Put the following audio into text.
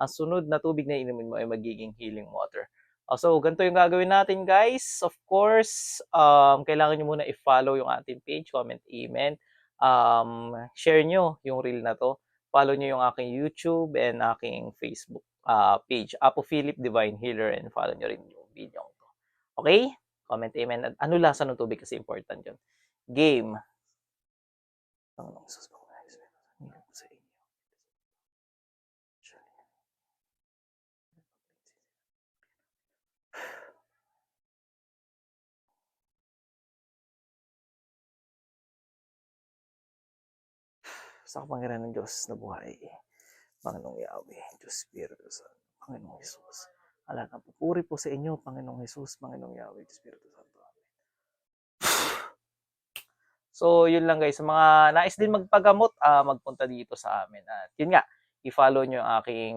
ang sunod na tubig na inumin mo ay magiging healing water. So, ganito yung gagawin natin, guys. Of course, kailangan nyo muna i-follow yung ating page, comment, amen. Share nyo yung reel na to. Follow nyo yung aking YouTube and aking Facebook page, Apo Philip Divine Healer, and follow nyo rin yung video ko. Okay? Comment, amen. Ano lasa ng tubig kasi important yun. Game. Panginoong Jesus, sa inyo. Sa kapangyarihan ng Diyos na buhay, Panginoong Yahweh, Diyos Espiritu Santo, Panginoong Jesus. Ala ng pupuri po sa inyo, Panginoong Jesus, Panginoong Yahweh, Diyos Espiritu Santo. So, yun lang guys. Sa mga nais din magpagamot, magpunta dito sa amin. At yun nga, i-follow nyo yung aking